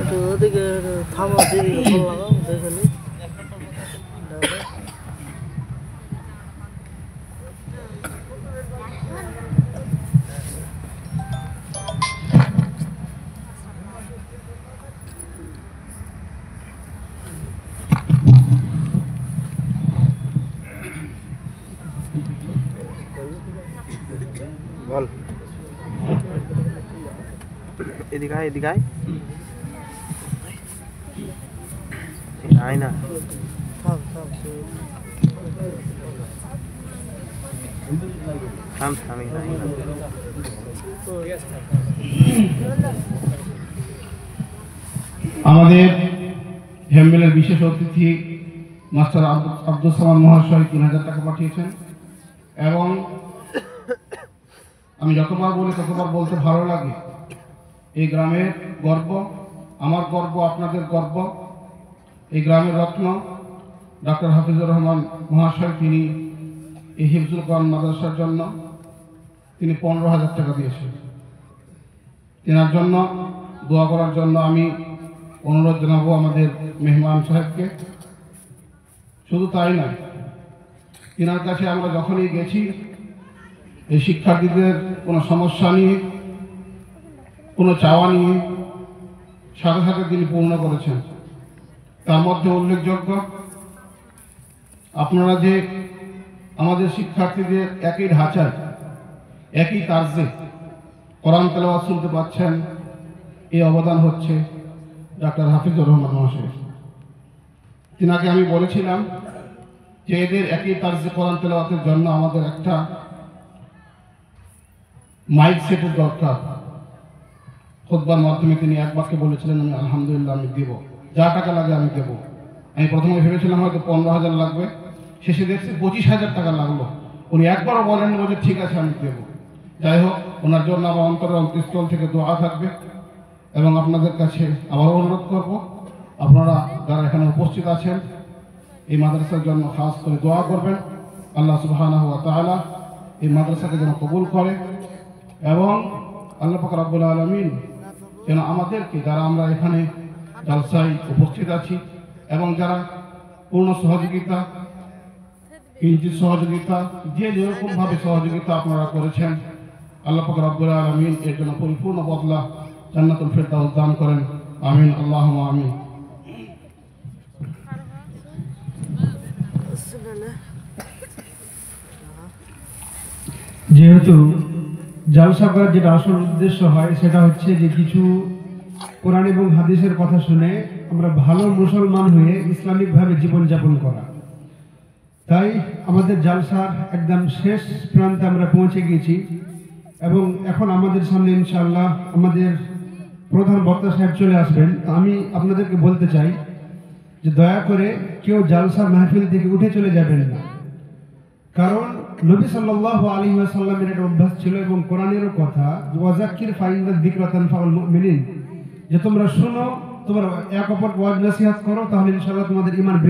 একটু ওদিকে থামা দিয়ে ফল লাগাও দেখে নি বল এদিকে আয় এদিকে আয় আয় না থাম থাম থাম থাম আমাদের হেমবেলের বিশেষ অতিথি মাস্টার আব্দুল সামাদ মহাশয় ৩,০০০ টাকা পাঠিয়েছেন এবং আমি যতবার বলি ততবার বলতে ভালো লাগে এই গ্রামের গর্ব, আমার গর্ব, আপনাদের গর্ব। এই গ্রামের রত্ন ডক্টর হাফিজুর রহমান মহাশয়, তিনি এই হিফজুল কোরআন মাদ্রাসার জন্য তিনি ১৫,০০০ টাকা দিয়েছেন। তেনার জন্য দোয়া করার জন্য আমি অনুরোধ জানাবো আমাদের মেহমান সাহেবকে। শুধু তাই নয়, তেনার কাছে আমরা যখনই গেছি এই শিক্ষার্থীদের কোনো সমস্যা নিয়ে, কোনো চাওয়া নিয়ে সাথে সাথে তিনি পূর্ণ করেছেন। তার মধ্যে উল্লেখযোগ্য, আপনারা যে আমাদের শিক্ষার্থীদের একই ঢাঁচায় একই তার্জে কোরআন তেলাওয়াত শুনতে পাচ্ছেন, এই অবদান হচ্ছে ডক্টর হাফিজুর রহমান মহাশয়। তিনাকে আমি বলেছিলাম যে এদের একই তার্জে কোরআন তেলাওয়াতের জন্য আমাদের একটা মাইক সেটের দরকার। খুতবার মাধ্যমে তিনি এক বাক্যে বলেছিলেন, আমি আলহামদুলিল্লাহ আমি দেব, যা টাকা লাগে আমি দেব। আমি প্রথমে ভেবেছিলাম হয়তো 15,০০০ লাগবে, শেষে দেখছি 25,০০০ টাকা লাগলো। উনি একবারও বলেন যে ঠিক আছে আমি দেব। যাই হোক, ওনার জন্য আমার অন্তরের অন্তঃস্থল থেকে দোয়া থাকবে এবং আপনাদের কাছে আবারও অনুরোধ করব, আপনারা যারা এখানে উপস্থিত আছেন এই মাদ্রাসার জন্য খাস করে দোয়া করবেন। আল্লাহ সুবহানাহু ওয়া তাআলা এই মাদ্রাসাকে যেন কবুল করে এবং আল্লাহ পাক রব্বুল আলামিন যেন আমাদেরকে, যারা আমরা এখানে জালসায় উপস্থিত আছি এবং যারা পূর্ণ সহযোগিতা, কিঞ্চিত সহযোগিতা, যে যেরকমভাবে সহযোগিতা আপনারা করেছেন, আল্লাহ পাক রব্বুল আলামিন এর জন্য পরিপূর্ণ বদলা জান্নাতুল ফিরদাউস দান করেন। আমিন, আল্লাহুম্মা আমিন। যেহেতু জালসা করার যেটা আসল উদ্দেশ্য হয় সেটা হচ্ছে যে কিছু কোরআন এবং হাদিসের কথা শুনে আমরা ভালো মুসলমান হয়ে ইসলামিকভাবে জীবনযাপন করা। তাই আমাদের জালসার একদম শেষ প্রান্তে আমরা পৌঁছে গিয়েছি এবং এখন আমাদের সামনে ইনশাআল্লাহ আমাদের প্রধান বক্তা সাহেব চলে আসবেন। আমি আপনাদেরকে বলতে চাই যে দয়া করে কেউ জালসার মাহফিল থেকে উঠে চলে যাবেন না, কারণ নবী সাল্লাল্লাহু আলাইহি ওয়াসাল্লামের একটা অভ্যাস ছিল এবং কোরআনেরও কথা, ওয়াজাক্কির ফাইন্না যিকরা তানফাউল মুমিনিন, যে তোমরা শোনো, তোমরা এক অপরকে ওয়াজ নসিহত করো, তাহলে ইনশাআল্লাহ তোমাদের ঈমান